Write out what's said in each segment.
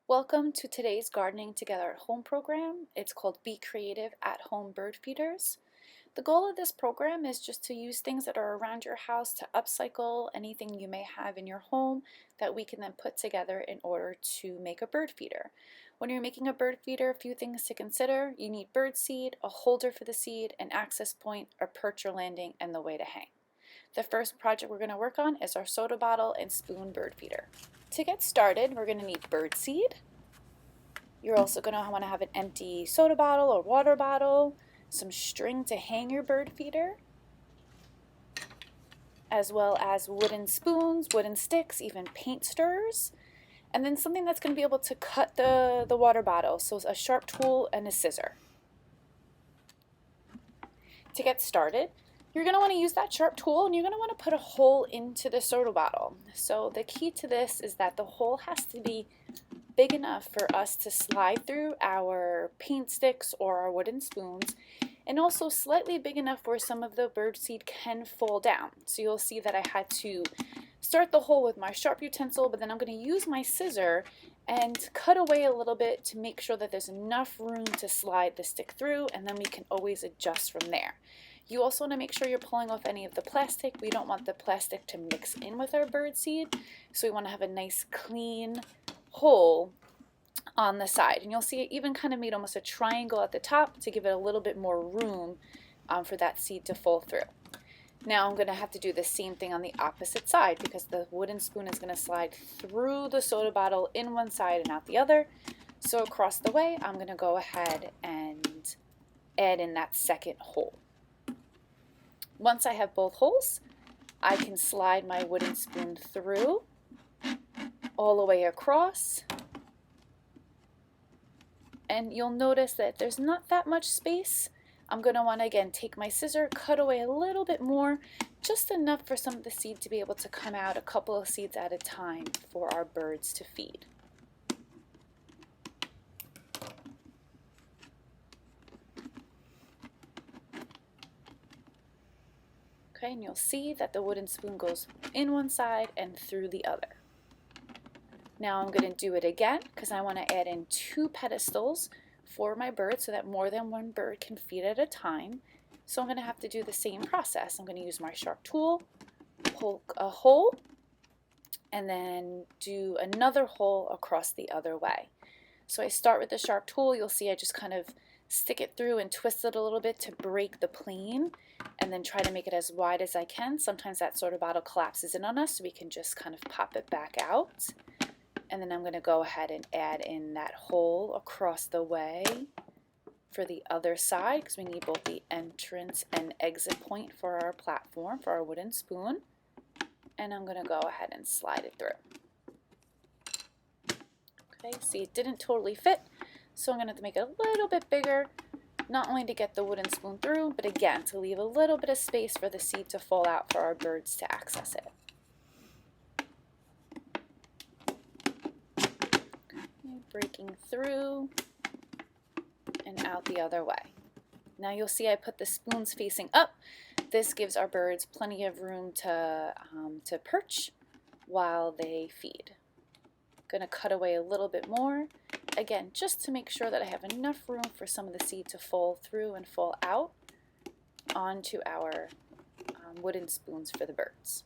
Welcome to today's Gardening Together at Home program. It's called Be Creative at Home Bird Feeders. The goal of this program is just to use things that are around your house to upcycle anything you may have in your home that we can then put together in order to make a bird feeder. When you're making a bird feeder, a few things to consider. You need bird seed, a holder for the seed, an access point, a perch or landing, and the way to hang. The first project we're going to work on is our soda bottle and spoon bird feeder. To get started, we're going to need bird seed. You're also going to want to have an empty soda bottle or water bottle, some string to hang your bird feeder, as well as wooden spoons, wooden sticks, even paint stirrers, and then something that's going to be able to cut the water bottle, so a sharp tool and a scissor. To get started, you're going to want to use that sharp tool and you're going to want to put a hole into the soda bottle. So the key to this is that the hole has to be big enough for us to slide through our paint sticks or our wooden spoons, and also slightly big enough where some of the bird seed can fall down. So you'll see that I had to start the hole with my sharp utensil, but then I'm going to use my scissor and cut away a little bit to make sure that there's enough room to slide the stick through, and then we can always adjust from there. You also want to make sure you're pulling off any of the plastic. We don't want the plastic to mix in with our bird seed, so we want to have a nice clean hole on the side. And you'll see it even kind of made almost a triangle at the top to give it a little bit more room for that seed to fall through. Now I'm going to have to do the same thing on the opposite side because the wooden spoon is going to slide through the soda bottle in one side and out the other. So across the way, I'm going to go ahead and add in that second hole. Once I have both holes, I can slide my wooden spoon through all the way across. And you'll notice that there's not that much space. I'm going to want to again take my scissor, cut away a little bit more, just enough for some of the seed to be able to come out, a couple of seeds at a time for our birds to feed. Okay, and you'll see that the wooden spoon goes in one side and through the other. Now I'm going to do it again because I want to add in 2 pedestals for my bird so that more than one bird can feed at a time. So I'm going to have to do the same process. I'm going to use my sharp tool, poke a hole, and then do another hole across the other way. So I start with the sharp tool. You'll see I just kind of stick it through and twist it a little bit to break the plane, and then try to make it as wide as I can. Sometimes that soda bottle collapses in on us, so we can just kind of pop it back out. And then I'm going to go ahead and add in that hole across the way for the other side because we need both the entrance and exit point for our platform, for our wooden spoon. And I'm going to go ahead and slide it through. Okay, see, it didn't totally fit, so I'm going to have to make it a little bit bigger, not only to get the wooden spoon through, but again, to leave a little bit of space for the seed to fall out for our birds to access it. Breaking through and out the other way. Now you'll see I put the spoons facing up. This gives our birds plenty of room to perch while they feed. Going to cut away a little bit more, again, just to make sure that I have enough room for some of the seed to fall through and fall out onto our wooden spoons for the birds.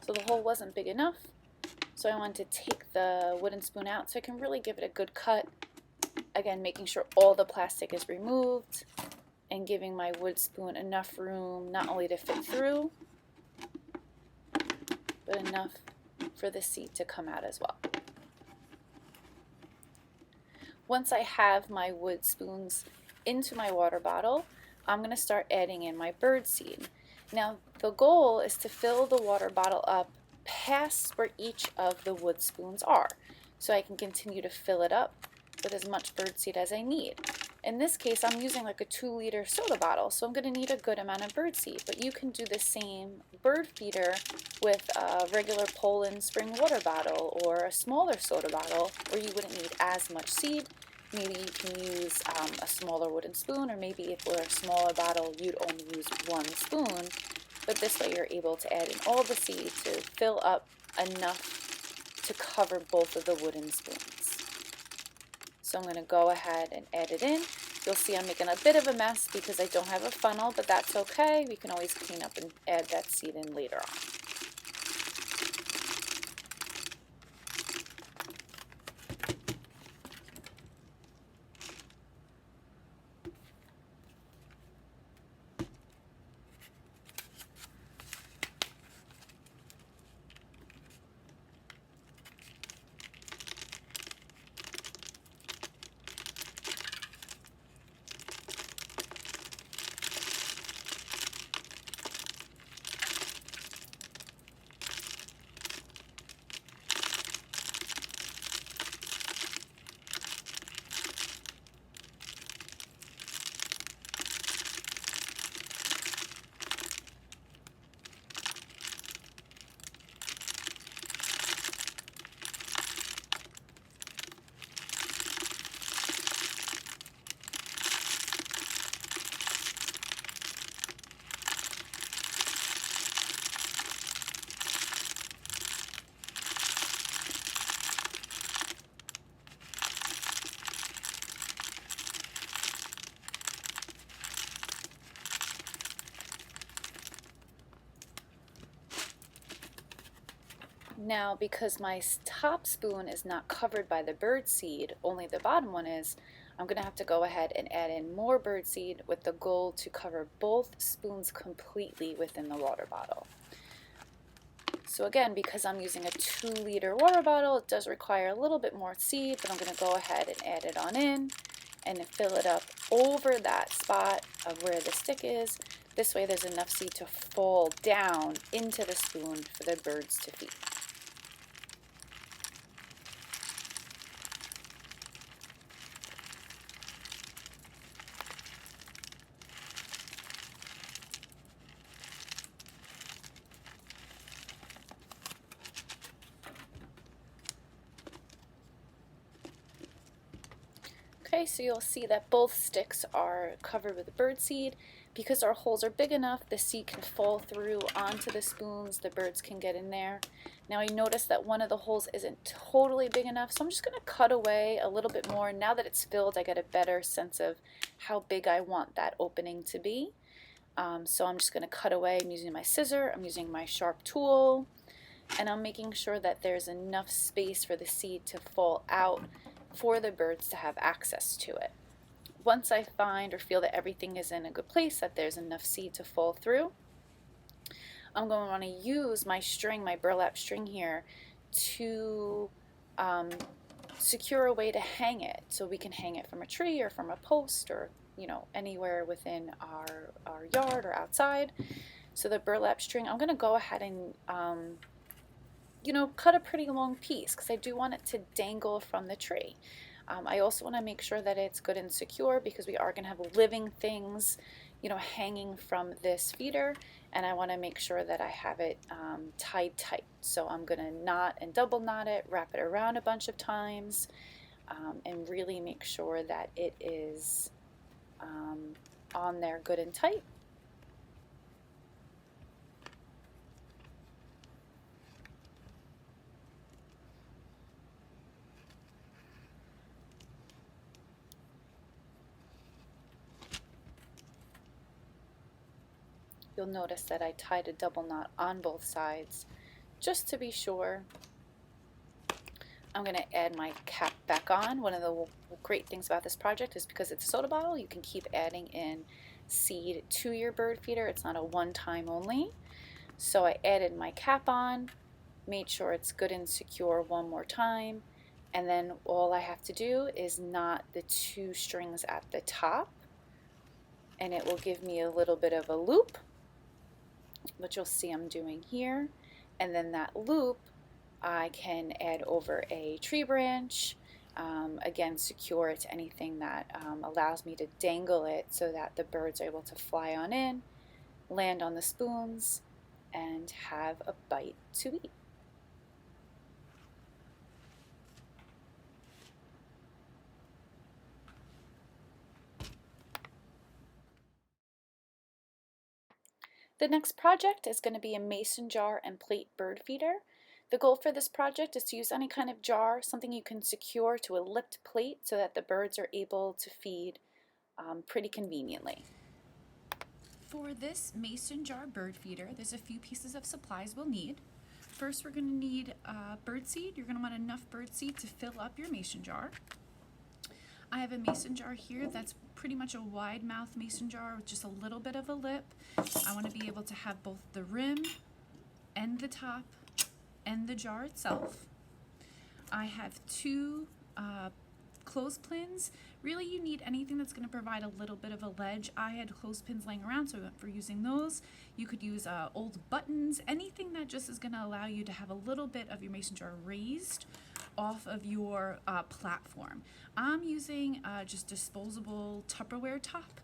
So the hole wasn't big enough, so I wanted to take the wooden spoon out so I can really give it a good cut. Again, making sure all the plastic is removed and giving my wood spoon enough room not only to fit through, but enough for the seed to come out as well. Once I have my wood spoons into my water bottle, I'm going to start adding in my bird seed. Now the goal is to fill the water bottle up past where each of the wood spoons are, so I can continue to fill it up with as much bird seed as I need. In this case, I'm using like a 2-liter soda bottle, so I'm going to need a good amount of bird seed, but you can do the same bird feeder with a regular Poland spring water bottle or a smaller soda bottle where you wouldn't need as much seed. maybe you can use a smaller wooden spoon, or maybe if we're a smaller bottle, you'd only use one spoon. But this way you're able to add in all the seed to fill up enough to cover both of the wooden spoons. So I'm going to go ahead and add it in. You'll see I'm making a bit of a mess because I don't have a funnel, but that's okay. We can always clean up and add that seed in later on. Now, because my top spoon is not covered by the bird seed, only the bottom one is, I'm going to have to go ahead and add in more bird seed with the goal to cover both spoons completely within the water bottle. So again, because I'm using a 2-liter water bottle, it does require a little bit more seed, but I'm going to go ahead and add it on in and fill it up over that spot of where the stick is. This way there's enough seed to fall down into the spoon for the birds to feed. Okay, so you'll see that both sticks are covered with bird seed. Because our holes are big enough, the seed can fall through onto the spoons, the birds can get in there. Now I notice that one of the holes isn't totally big enough, so I'm just going to cut away a little bit more. Now that it's filled, I get a better sense of how big I want that opening to be. So I'm just going to cut away. I'm using my scissor, I'm using my sharp tool, and I'm making sure that there's enough space for the seed to fall out for the birds to have access to it. Once I find or feel that everything is in a good place, that there's enough seed to fall through, I'm going to want to use my string, my burlap string here, to secure a way to hang it. So we can hang it from a tree or from a post, or anywhere within our yard or outside. So the burlap string, I'm going to go ahead and cut a pretty long piece because I do want it to dangle from the tree. I also want to make sure that it's good and secure because we are going to have living things, hanging from this feeder, and I want to make sure that I have it tied tight. So I'm going to knot and double knot it, wrap it around a bunch of times, and really make sure that it is on there good and tight. You'll notice that I tied a double knot on both sides just to be sure. I'm going to add my cap back on. One of the great things about this project is because it's a soda bottle, you can keep adding in seed to your bird feeder. It's not a one-time only. So I added my cap on, made sure it's good and secure one more time, and then all I have to do is knot the 2 strings at the top, and it will give me a little bit of a loop, which you'll see I'm doing here. And then that loop I can add over a tree branch, again secure it to anything that allows me to dangle it so that the birds are able to fly on in, land on the spoons, and have a bite to eat. The next project is going to be a mason jar and plate bird feeder. The goal for this project is to use any kind of jar, something you can secure to a lipped plate so that the birds are able to feed pretty conveniently. For this mason jar bird feeder, there's a few pieces of supplies we'll need. First, we're going to need bird seed. You're going to want enough bird seed to fill up your mason jar. I have a mason jar here that's pretty much a wide mouth mason jar with just a little bit of a lip. I want to be able to have both the rim and the top and the jar itself. I have two clothespins. Really, you need anything that's going to provide a little bit of a ledge. I had clothespins laying around, so I went for using those. You could use old buttons, anything that just is going to allow you to have a little bit of your mason jar raised off of your platform. I'm using just disposable Tupperware top.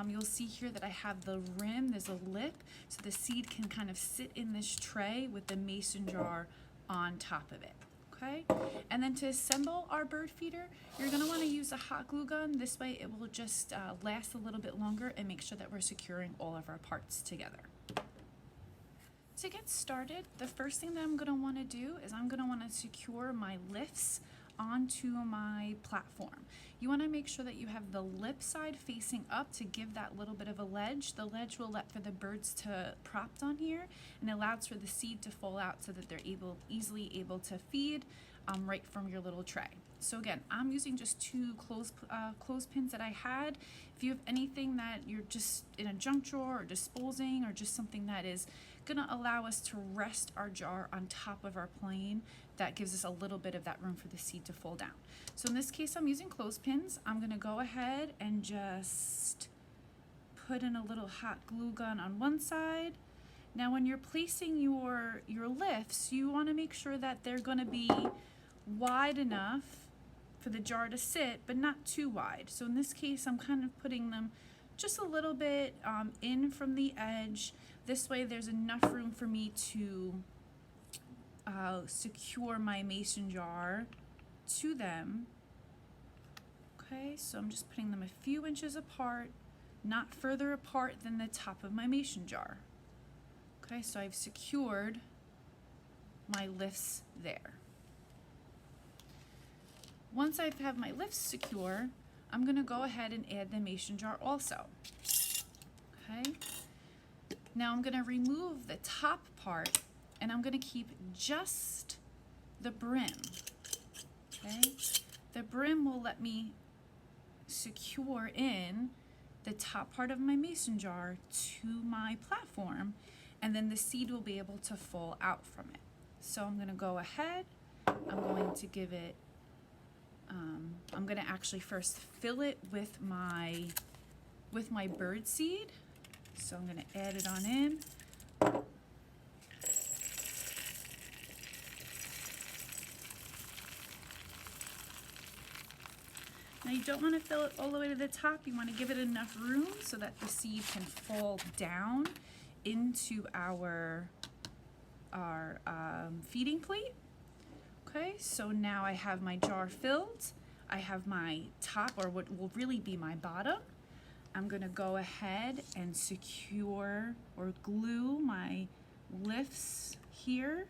You'll see here that I have the rim, there's a lip, so the seed can kind of sit in this tray with the mason jar on top of it. Okay, and then to assemble our bird feeder, you're going to want to use a hot glue gun. This way it will just last a little bit longer and make sure that we're securing all of our parts together. To get started, the first thing that I'm going to want to do is I'm going to want to secure my lifts onto my platform. You want to make sure that you have the lip side facing up to give that little bit of a ledge. The ledge will let for the birds to propped on here and allows for the seed to fall out so that they're easily able to feed right from your little tray. So again, I'm using just two clothespins that I had. If you have anything that you're just in a junk drawer or disposing or just something that is gonna allow us to rest our jar on top of our plane, that gives us a little bit of that room for the seed to fall down. So in this case, I'm using clothespins. I'm gonna go ahead and just put in a little hot glue gun on one side. Now when you're placing your lifts, you wanna make sure that they're gonna be wide enough for the jar to sit, but not too wide. So in this case, I'm kind of putting them just a little bit in from the edge. This way there's enough room for me to secure my mason jar to them. Okay, so I'm just putting them a few inches apart, not further apart than the top of my mason jar. Okay, so I've secured my lifts there. Once I have my lifts secure, I'm going to go ahead and add the mason jar also. Okay. Now I'm going to remove the top part and I'm going to keep just the brim. Okay. The brim will let me secure in the top part of my mason jar to my platform, and then the seed will be able to fall out from it. So I'm going to go ahead, I'm going to give it I'm going to actually first fill it with my bird seed. So I'm going to add it on in. Now you don't want to fill it all the way to the top. You want to give it enough room so that the seed can fall down into our feeding plate. Okay, so now I have my jar filled. I have my top, or what will really be my bottom. I'm going to go ahead and secure or glue my lifts here.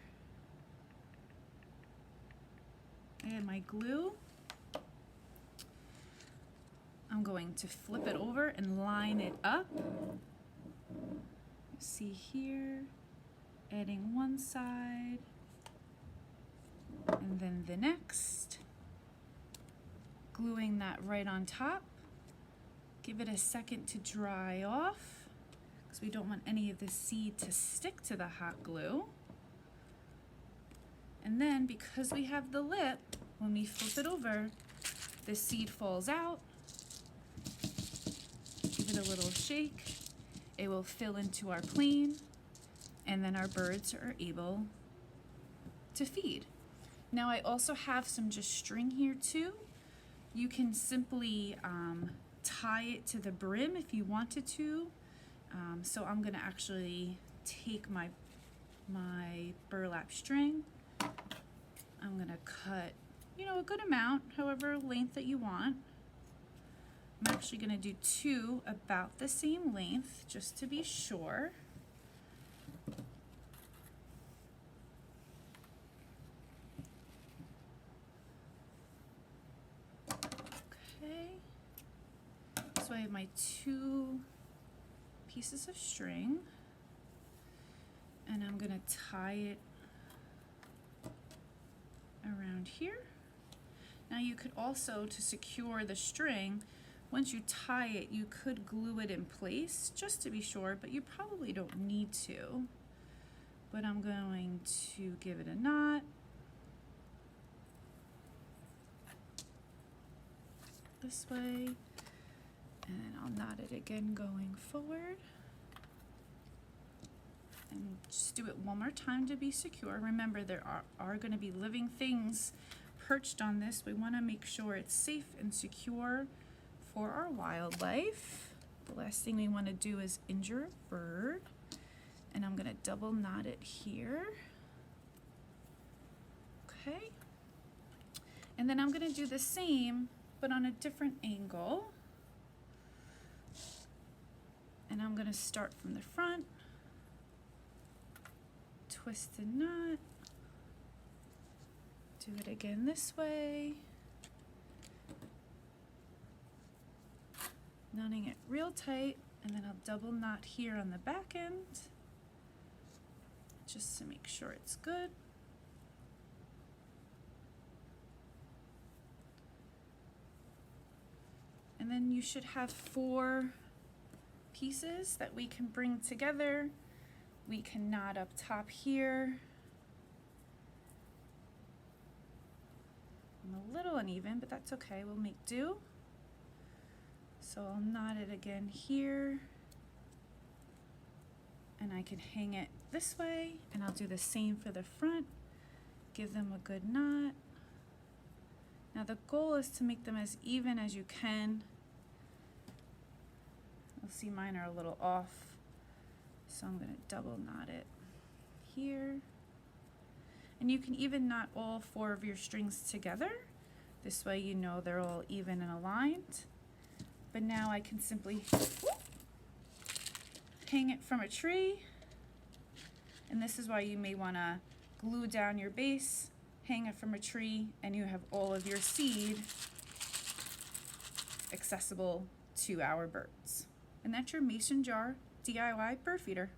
And my glue. I'm going to flip it over and line it up. See here, adding one side. And then the next, gluing that right on top. Give it a second to dry off because we don't want any of the seed to stick to the hot glue. And then because we have the lip, when we flip it over, the seed falls out. Give it a little shake. It will fill into our plane, and then our birds are able to feed. Now I also have some just string here too. You can simply tie it to the brim if you wanted to. So I'm gonna actually take my burlap string. I'm gonna cut, a good amount, however length that you want. I'm actually gonna do two about the same length just to be sure. So I have my 2 pieces of string, and I'm gonna tie it around here. Now you could also, to secure the string, once you tie it, you could glue it in place just to be sure, but you probably don't need to. But I'm going to give it a knot. This way, and I'll knot it again going forward. And just do it one more time to be secure. Remember, there are going to be living things perched on this. We want to make sure it's safe and secure for our wildlife. The last thing we want to do is injure a bird. And I'm going to double knot it here. Okay. And then I'm going to do the same, but on a different angle. And I'm going to start from the front. Twist the knot, do it again this way, knotting it real tight, and then I'll double knot here on the back end just to make sure it's good. And then you should have 4 pieces that we can bring together. We can knot up top here. I'm a little uneven, but that's okay, we'll make do. So I'll knot it again here. And I can hang it this way, and I'll do the same for the front. Give them a good knot. Now the goal is to make them as even as you can. You'll see mine are a little off. So I'm going to double knot it here. And you can even knot all 4 of your strings together. This way you know they're all even and aligned. But now I can simply hang it from a tree. And this is why you may want to glue down your base, hang it from a tree, and you have all of your seed accessible to our birds. And that's your mason jar DIY bird feeder.